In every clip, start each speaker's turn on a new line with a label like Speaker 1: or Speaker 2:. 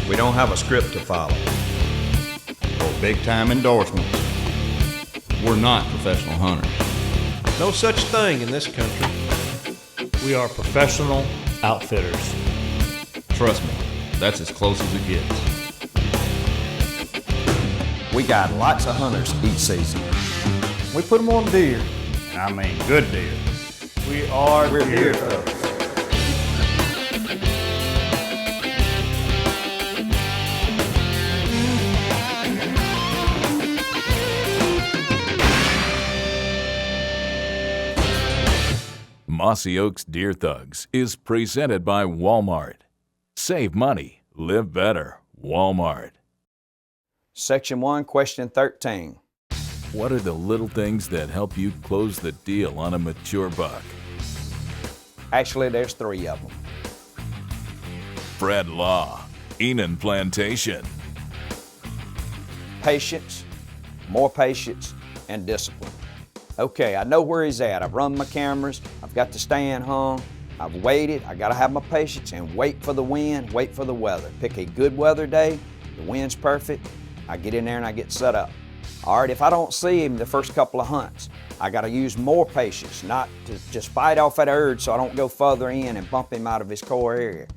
Speaker 1: We don't have a script to follow or big-time endorsements.
Speaker 2: We're not professional hunters.
Speaker 3: No such thing in this country. We are professional outfitters.
Speaker 2: Trust me, that's as close as it gets.
Speaker 1: We got lots of hunters each season.
Speaker 4: We put them on deer, and I mean good deer.
Speaker 1: We're deer thugs.
Speaker 5: Mossy Oaks Deer Thugs is presented by Walmart. Save money, live better. Walmart.
Speaker 6: Section 1, question 13.
Speaker 5: What are the little things that help you close the deal on a mature buck?
Speaker 6: Actually, there's 3 of them.
Speaker 5: Fred Law, Enon Plantation.
Speaker 6: Patience, more patience, and discipline. Okay, I know where he's at. I've run my cameras. I've got the stand hung. I've waited. I gotta have my patience and wait for the wind, wait for the weather. Pick a good weather day. The wind's perfect. I get in there and I get set up. All right, if I don't see him the first couple of hunts, I gotta use more patience, not to just fight off that urge so I don't go further in and bump him out of his core area.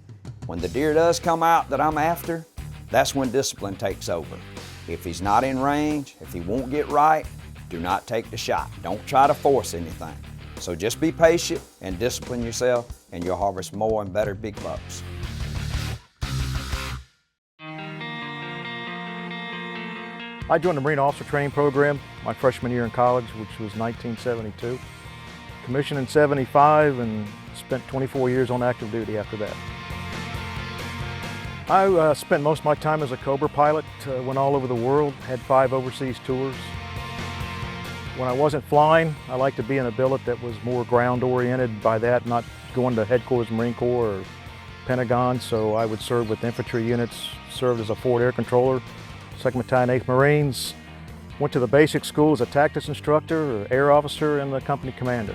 Speaker 6: When the deer does come out that I'm after, that's when discipline takes over. If he's not in range, if he won't get right, do not take the shot. Don't try to force anything. So just be patient and discipline yourself, and you'll harvest more and better big bucks.
Speaker 4: I joined the Marine Officer Training Program my freshman year in college, which was 1972. Commissioned in 75 and spent 24 years on active duty after that. I spent most of my time as a Cobra pilot, went all over the world, had 5 overseas tours. When I wasn't flying, I liked to be in a billet that was more ground-oriented. By that, not going to headquarters Marine Corps or Pentagon, so I would serve with infantry units, served as a forward air controller, 2nd Battalion, 8th Marines, went to the basic school as a tactics instructor, air officer, and the company commander.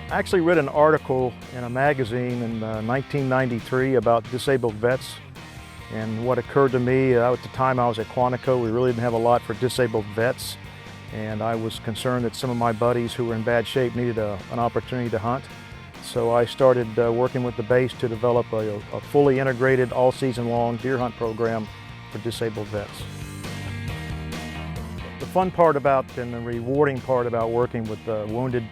Speaker 4: I actually read an article in a magazine in 1993 about disabled vets. And what occurred to me, at the time I was at Quantico, we really didn't have a lot for disabled vets. And I was concerned that some of my buddies who were in bad shape needed an opportunity to hunt. So I started working with the base to develop a fully integrated, all season long deer hunt program for disabled vets. The fun part about and the rewarding part about working with wounded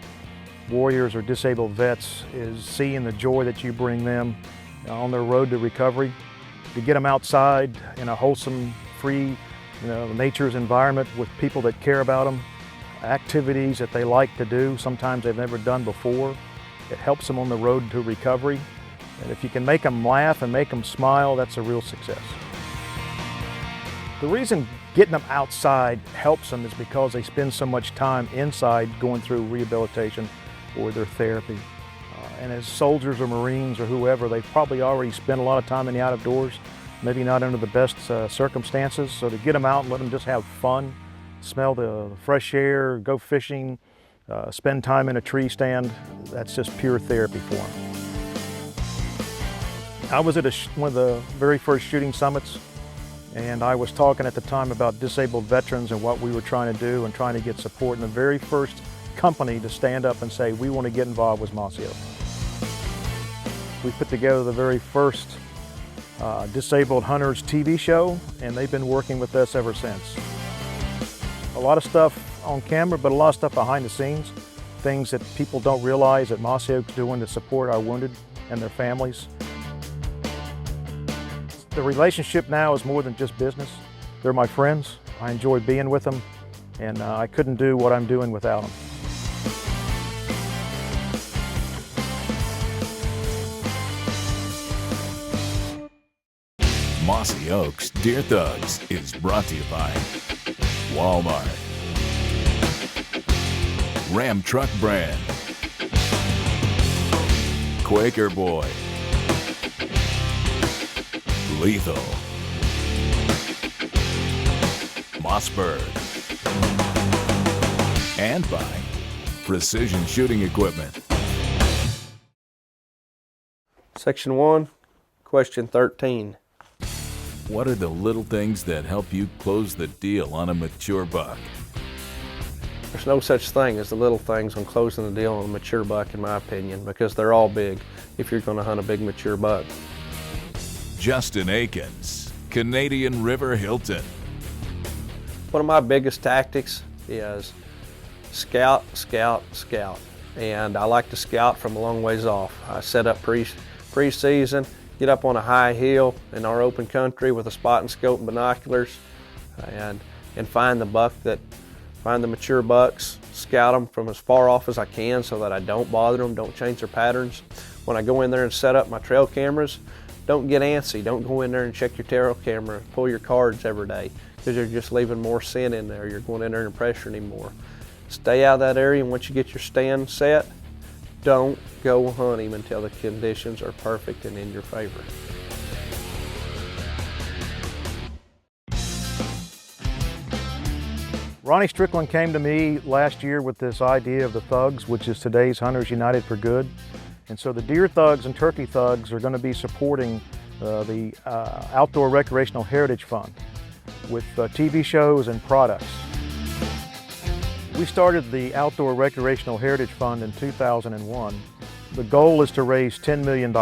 Speaker 4: warriors or disabled vets is seeing the joy that you bring them on their road to recovery. To get them outside in a wholesome, free, nature's environment with people that care about them, activities that they like to do, sometimes they've never done before. It helps them on the road to recovery. And if you can make them laugh and make them smile, that's a real success. The reason getting them outside helps them is because they spend so much time inside going through rehabilitation or their therapy. And as soldiers or Marines or whoever, they've probably already spent a lot of time in the outdoors, maybe not under the best circumstances. So to get them out and let them just have fun, smell the fresh air, go fishing, spend time in a tree stand, that's just pure therapy for them. I was at one of the very first shooting summits, and I was talking at the time about disabled veterans and what we were trying to do and trying to get support. And the very first company to stand up and say, we want to get involved was Mossy Oaks. We put together the very first Disabled Hunters TV show, and they've been working with us ever since. A lot of stuff on camera, but a lot of stuff behind the scenes, things that people don't realize that Mossy Oaks is doing to support our wounded and their families. The relationship now is more than just business. They're my friends. I enjoy being with them, and I couldn't do what I'm doing without them.
Speaker 5: Mossy Oaks Deer Thugs is brought to you by Walmart, Ram Truck Brand, Quaker Boy, Lethal, Mossberg, and by precision shooting equipment.
Speaker 7: Section 1, question 13.
Speaker 5: What are the little things that help you close the deal on a mature buck?
Speaker 7: There's no such thing as the little things on closing the deal on a mature buck, in my opinion, because they're all big if you're going to hunt a big mature buck.
Speaker 5: Justin Akins, Canadian River Hilton.
Speaker 7: One of my biggest tactics is scout, scout, scout. And I like to scout from a long ways off. I set up pre-season, get up on a high hill in our open country with a spot and scope and binoculars, and find the mature bucks, scout them from as far off as I can so that I don't bother them, don't change their patterns. When I go in there and set up my trail cameras, don't get antsy. Don't go in there and check your trail camera, pull your cards every day, because you're just leaving more scent in there. You're going in there and pressuring him more. Stay out of that area, and once you get your stand set, don't go hunt him until the conditions are perfect and in your favor.
Speaker 4: Ronnie Strickland came to me last year with this idea of the Thugs, which is today's Hunters United for Good. And so the Deer Thugs and Turkey Thugs are going to be supporting the Outdoor Recreational Heritage Fund with TV shows and products. We started the Outdoor Recreational Heritage Fund in 2001. The goal is to raise $10 million,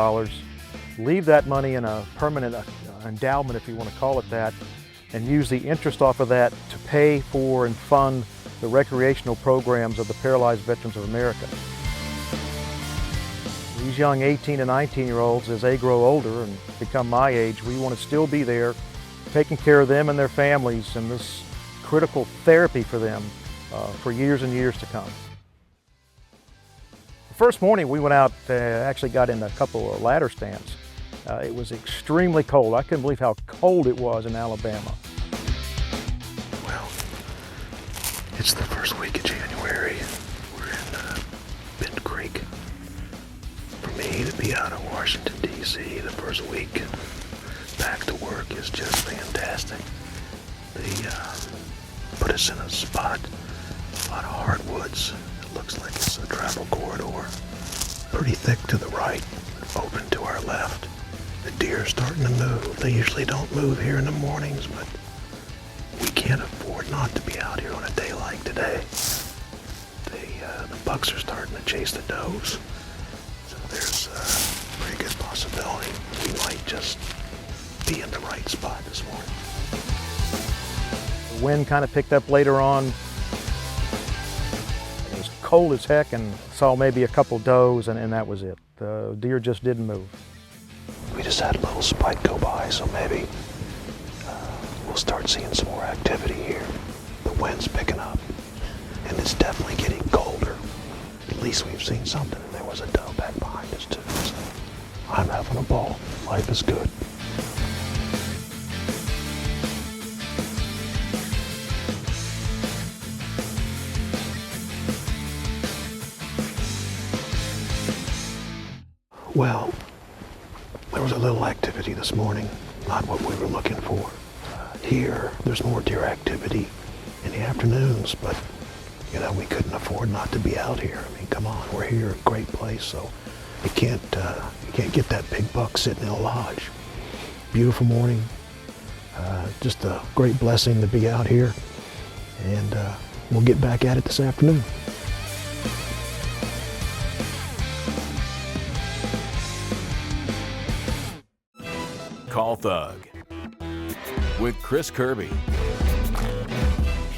Speaker 4: leave that money in a permanent endowment, if you want to call it that, and use the interest off of that to pay for and fund the recreational programs of the Paralyzed Veterans of America. These young 18 and 19-year-olds, as they grow older and become my age, we want to still be there, taking care of them and their families, and this critical therapy for them for years and years to come. The first morning we went out, actually got in a couple of ladder stands. It was extremely cold. I couldn't believe how cold it was in Alabama.
Speaker 8: Well, it's the first week of January. We're in Bend Creek. For me to be out of Washington, D.C. the first week back to work is just fantastic. They put us in a spot, a lot of hardwoods. It looks like it's a travel corridor. Pretty thick to the right, open to our left. The deer are starting to move. They usually don't move here in the mornings, but we can't afford not to be out here on a day like today. The bucks are starting to chase the does. So there's a pretty good possibility we might just be in the right spot this morning.
Speaker 4: The wind kind of picked up later on. It was cold as heck, and saw maybe a couple does, and that was it. The deer just didn't move.
Speaker 8: We just had a little spike go by, so maybe we'll start seeing some more activity here. The wind's picking up, and it's definitely getting colder. At least we've seen something, and there was a doe back behind us too. So I'm having a ball. Life is good. Well, there was a little activity this morning, not what we were looking for. Here, there's more deer activity in the afternoons, but, you know, we couldn't afford not to be out here. I mean, come on, we're here, a great place, so you can't get that big buck sitting in a lodge. Beautiful morning, just a great blessing to be out here, and we'll get back at it this afternoon.
Speaker 5: Call Thug with Chris Kirby.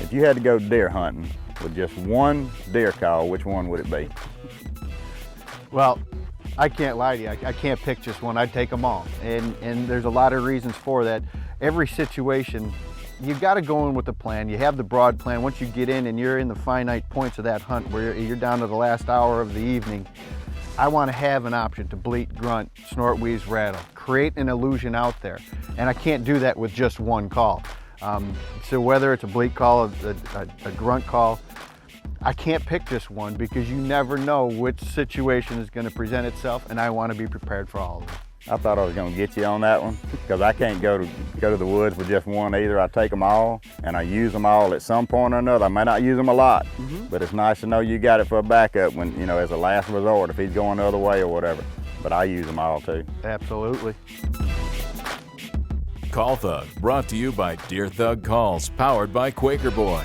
Speaker 9: If you had to go deer hunting with just one deer call, which one would it be?
Speaker 10: Well, I can't lie to you. I can't pick just one. I'd take them all. And there's a lot of reasons for that. Every situation, you've got to go in with a plan. You have the broad plan. Once you get in and you're in the finite points of that hunt where you're down to the last hour of the evening, I want to have an option to bleat, grunt, snort, wheeze, rattle. Create an illusion out there. And I can't do that with just one call. So whether it's a bleat call, a grunt call, I can't pick just one because you never know which situation is going to present itself, and I want to be prepared for all of them.
Speaker 9: I thought I was gonna get you on that one because I can't go to the woods with just one either. I take them all and I use them all at some point or another. I may not use them a lot, but it's nice to know you got it for a backup when, you know, as a last resort if he's going the other way or whatever. But I use them all too.
Speaker 10: Absolutely.
Speaker 5: Call Thug, brought to you by Deer Thug Calls, powered by Quaker Boy.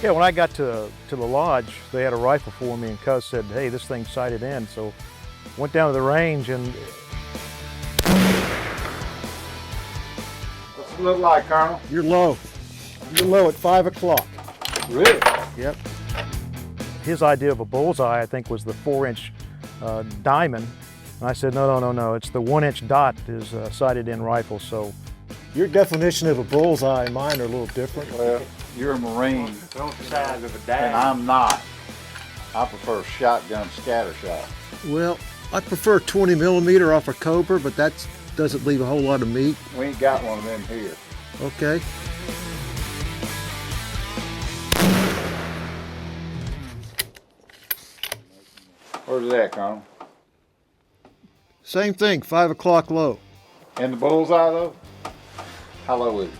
Speaker 4: Yeah, when I got to the lodge, they had a rifle for me, and Cuz said, hey, this thing's sighted in. So went down to the range, and
Speaker 9: What's it look like, Colonel?
Speaker 4: you're low. You're low at 5 o'clock.
Speaker 9: Really?
Speaker 4: Yep. His idea of a bullseye, I think, was the 4-inch diamond. And I said, no, it's the 1-inch dot is a sighted in rifle. So your definition of a bullseye and mine are a little different.
Speaker 9: Well, you're a Marine, and I'm not. I prefer shotgun scatter shot.
Speaker 4: Well, I prefer 20 millimeter off a Cobra, but that doesn't leave a whole lot of meat.
Speaker 9: We ain't got one of them here.
Speaker 4: Okay.
Speaker 9: Where's that, Colonel?
Speaker 4: Same thing, 5 o'clock low.
Speaker 9: And the bullseye, though? How low is it?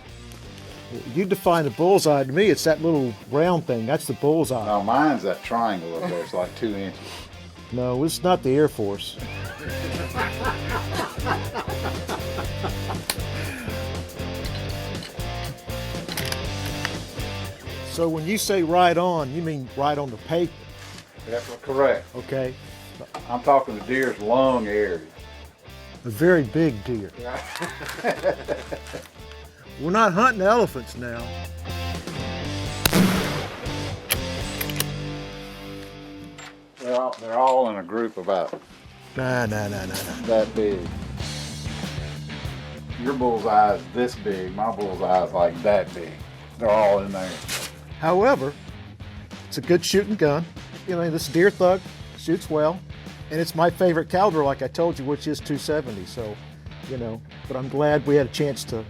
Speaker 4: You define a bullseye. To me, it's that little round thing. That's the bullseye.
Speaker 9: No, mine's that triangle up there. It's like 2 inches.
Speaker 4: No, it's not the Air Force. So when you say right on, you mean right on the paper,
Speaker 9: That's correct.
Speaker 4: okay?
Speaker 9: I'm talking the deer's lung area.
Speaker 4: A very big deer. We're not hunting elephants now.
Speaker 9: They're all in a group about
Speaker 4: Nah.
Speaker 9: that big. Your bullseye is this big. My bullseye is like that big. They're all in there.
Speaker 4: However, it's a good shooting gun. You know, this Deer Thug shoots well, and it's my favorite caliber, like I told you, which is 270. So, you know, but I'm glad we had a chance to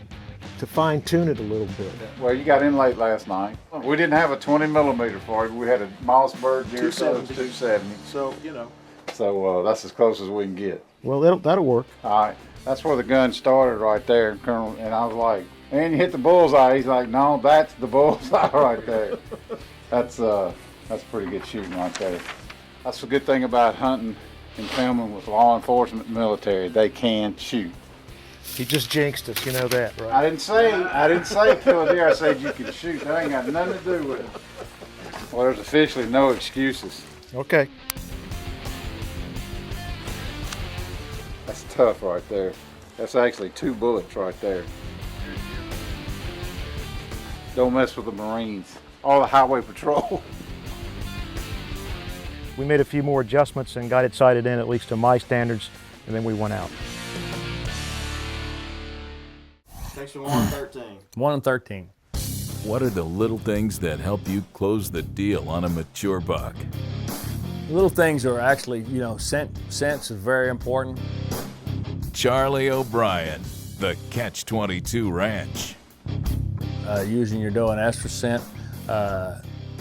Speaker 4: fine tune it a little bit.
Speaker 9: Well, you got in late last night. We didn't have a 20 millimeter for you. We had a Mossberg Deer Thug 270.
Speaker 4: So, you know.
Speaker 9: So that's as close as we can get.
Speaker 4: Well, that'll work.
Speaker 9: All right, that's where the gun started right there, Colonel. And I was like, and you hit the bullseye. He's like, no, that's the bullseye right there. That's pretty good shooting right there. That's the good thing about hunting and filming with law enforcement and military. They can shoot.
Speaker 4: He just jinxed us, you know that, right?
Speaker 9: I didn't say kill a deer. I said you can shoot. That ain't got nothing to do with it. Well, there's officially no excuses.
Speaker 4: Okay.
Speaker 9: That's tough right there. That's actually 2 bullets right there. Don't mess with the Marines or the Highway Patrol.
Speaker 4: We made a few more adjustments and got it sighted in, at least to my standards, and then we went out.
Speaker 3: Section 113.
Speaker 10: 1 and 13.
Speaker 5: What are the little things that help you close the deal on a mature buck?
Speaker 10: Little things are actually, you know, sense is very important.
Speaker 5: Charlie O'Brien, the Catch-22 Ranch.
Speaker 10: Using your doe and ester scent,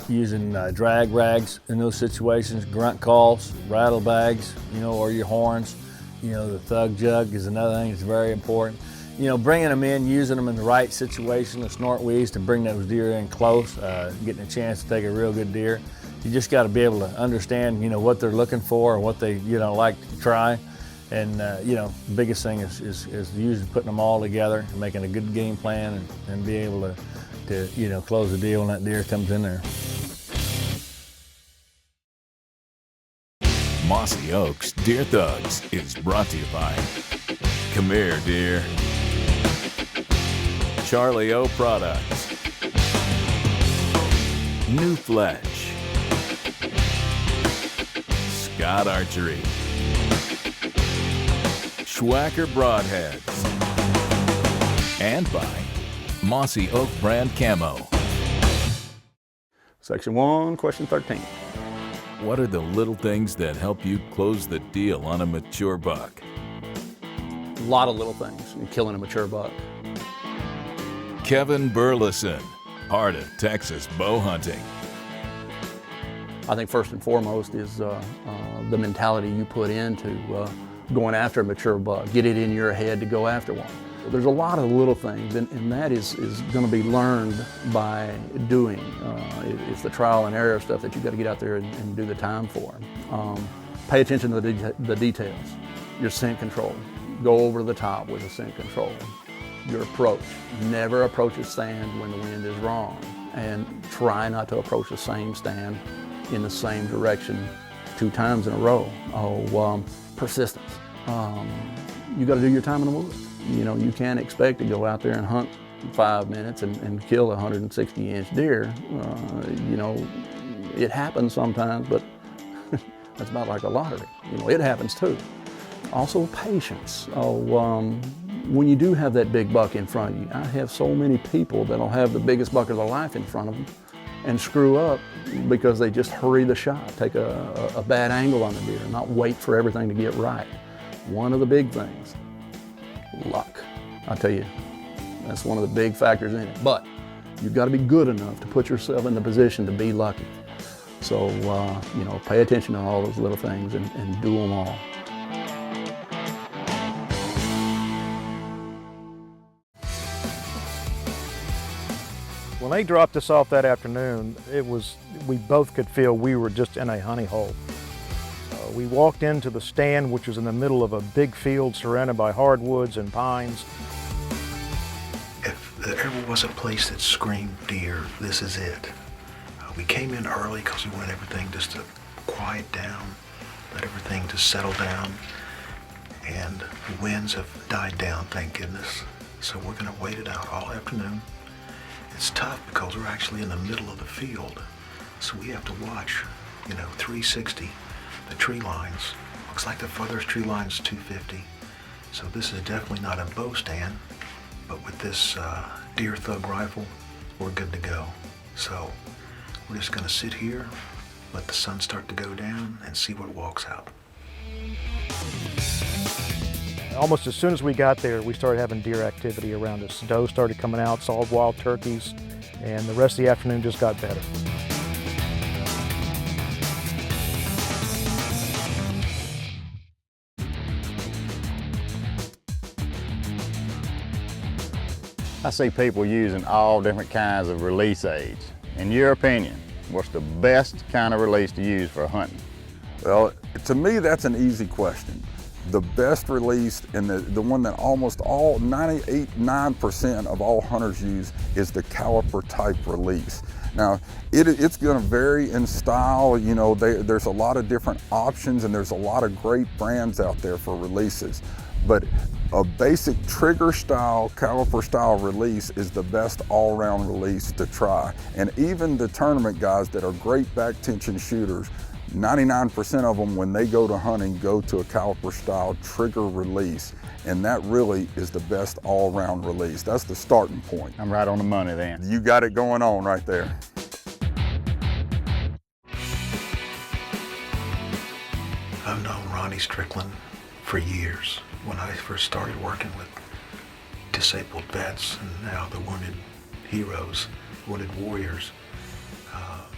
Speaker 10: using drag rags in those situations, grunt calls, rattle bags, you know, or your horns. You know, the thug jug is another thing that's very important. You know, bringing them in, using them in the right situation, the snort wheeze to bring those deer in close, getting a chance to take a real good deer. You just got to be able to understand, you know, what they're looking for and what they, you know, like to try. And, you know, the biggest thing is usually putting them all together and making a good game plan and be able to, you know, close the deal when that deer comes in there.
Speaker 5: Mossy Oaks Deer Thugs is brought to you by Come Here, Deer, Charlie O Products, New Fletch, Scott Archery, Schwacker Broadheads, and by Mossy Oak Brand Camo.
Speaker 9: Section 1, question 13.
Speaker 5: What are the little things that help you close the deal on a mature buck?
Speaker 11: A lot of little things in killing a mature buck.
Speaker 5: Kevin Burleson, Heart of Texas Bow Hunting.
Speaker 11: I think first and foremost is the mentality you put into going after a mature buck. Get it in your head to go after one. There's a lot of little things, and that is going to be learned by doing. It's the trial and error stuff that you got to get out there and do the time for. Pay attention to the details. Your scent control. Go over the top with the scent control. Your approach. Never approach a stand when the wind is wrong, and try not to approach the same stand in the same direction 2 times in a row. Persistence. You got to do your time in the woods. You know, you can't expect to go out there and hunt 5 minutes and kill a 160-inch deer. You know, it happens sometimes, but that's about like a lottery. You know, it happens too. Also, patience. When you do have that big buck in front of you, I have so many people that'll have the biggest buck of their life in front of them and screw up because they just hurry the shot, take a bad angle on the deer, not wait for everything to get right. One of the big things, luck. I'll tell you, that's one of the big factors in it. But you've got to be good enough to put yourself in the position to be lucky. So, you know, pay attention to all those little things and do them all.
Speaker 4: When they dropped us off that afternoon, we both could feel we were just in a honey hole. We walked into the stand, which was in the middle of a big field surrounded by hardwoods and pines.
Speaker 8: If there ever was a place that screamed deer, this is it. We came in early because we wanted everything just to quiet down, let everything just settle down, and the winds have died down, thank goodness. So we're going to wait it out all afternoon. It's tough because we're actually in the middle of the field, so we have to watch, 360, the tree lines. Looks like the furthest tree line is 250, so this is definitely not a bow stand, but with this Deer Thug rifle, we're good to go. So we're just gonna sit here, let the sun start to go down, and see what walks out.
Speaker 4: Almost as soon as we got there, we started having deer activity around us. Doe started coming out, saw wild turkeys, and the rest of the afternoon just got better.
Speaker 10: I see people using all different kinds of release aids. In your opinion, what's the best kind of release to use for hunting?
Speaker 12: Well, to me, that's an easy question. The best release, and the one that almost all, 98.9% of all hunters use, is the caliper type release. Now, it's gonna vary in style. There's a lot of different options, and there's a lot of great brands out there for releases. But a basic trigger style, caliper style release is the best all-around release to try. And even the tournament guys that are great back tension shooters, 99% of them, when they go to hunting, go to a caliper style trigger release. And that really is the best all-around release. That's the starting point.
Speaker 10: I'm right on the money then.
Speaker 12: You got it going on right there.
Speaker 8: I've known Ronnie Strickland for years. When I first started working with disabled vets and now the wounded heroes, wounded warriors,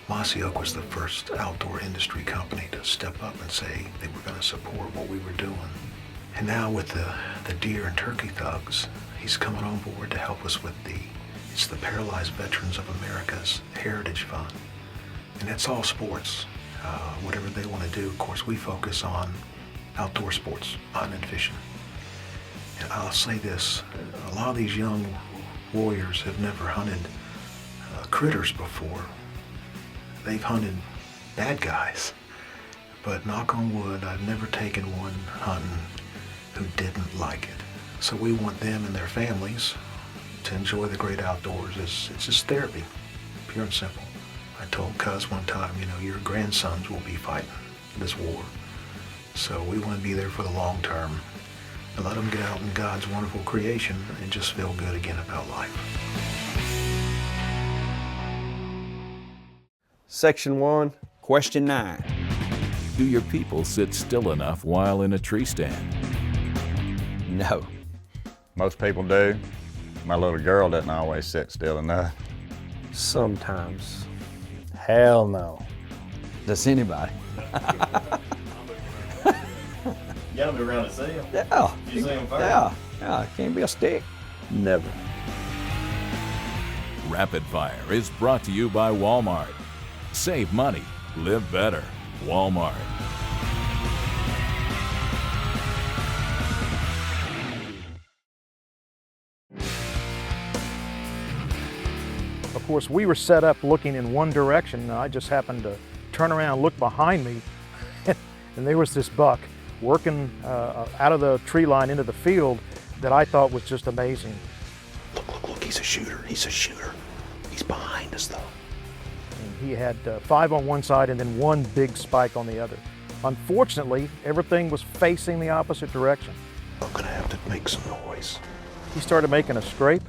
Speaker 8: Mossy Oak was the first outdoor industry company to step up and say they were going to support what we were doing. And now with the Deer and Turkey Thugs, he's coming on board to help us with it's the Paralyzed Veterans of America's Heritage Fund. And it's all sports, whatever they want to do. Of course, we focus on outdoor sports, hunting and fishing. And I'll say this, a lot of these young warriors have never hunted critters before. They've hunted bad guys, but knock on wood, I've never taken one hunting who didn't like it. So we want them and their families to enjoy the great outdoors. It's just therapy, pure and simple. I told Cuz one time, your grandsons will be fighting this war. So we want to be there for the long term and let them get out in God's wonderful creation and just feel good again about life.
Speaker 7: Section 1.
Speaker 6: Question 9.
Speaker 5: Do your people sit still enough while in a tree stand?
Speaker 6: No.
Speaker 10: Most people do. My little girl doesn't always sit still enough.
Speaker 7: Sometimes.
Speaker 11: Hell no.
Speaker 6: Does anybody?
Speaker 2: You gotta move around to see him.
Speaker 6: Yeah.
Speaker 2: You see him first.
Speaker 6: Yeah. It can't be a stick.
Speaker 11: Never.
Speaker 5: Rapid Fire is brought to you by Walmart. Save money, live better. Walmart.
Speaker 4: Of course, we were set up looking in one direction, and I just happened to turn around and look behind me, and there was this buck working out of the tree line into the field that I thought was just amazing.
Speaker 8: Look, he's a shooter. He's a shooter. He's behind us, though.
Speaker 4: And he had 5 on one side and then one big spike on the other. Unfortunately, everything was facing the opposite direction.
Speaker 8: I'm gonna have to make some noise.
Speaker 4: He started making a scrape,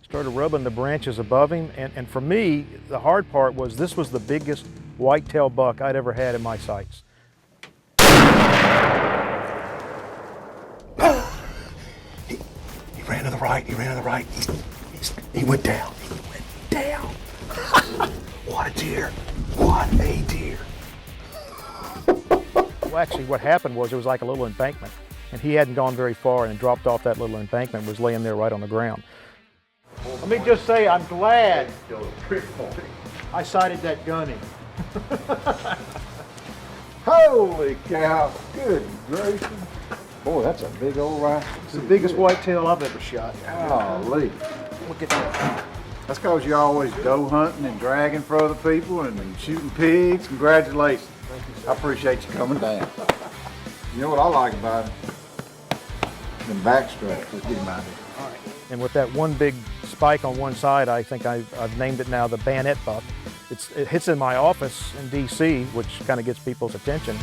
Speaker 4: started rubbing the branches above him, and for me, the hard part was this was the biggest whitetail buck I'd ever had in my sights.
Speaker 8: He ran to the right. He ran to the right. He went down. He went down. What a deer. What a deer.
Speaker 4: Well, actually, what happened was there was like a little embankment, and he hadn't gone very far and dropped off that little embankment, was laying there right on the ground. Let me just say, I'm glad I sighted that gunny.
Speaker 9: Holy cow, good gracious. Boy, that's a big old rifle.
Speaker 4: It's the biggest whitetail I've ever shot.
Speaker 9: Golly.
Speaker 4: Look at that.
Speaker 9: That's because you always go hunting and dragging for other people and shooting pigs. Congratulations. I appreciate you coming down. You know what I like about it? Them back straps. Let's get him out of here.
Speaker 4: All right. And with that one big spike on one side, I think I've named it now the bayonet buck. It hits in my office in DC, which kind of gets people's attention.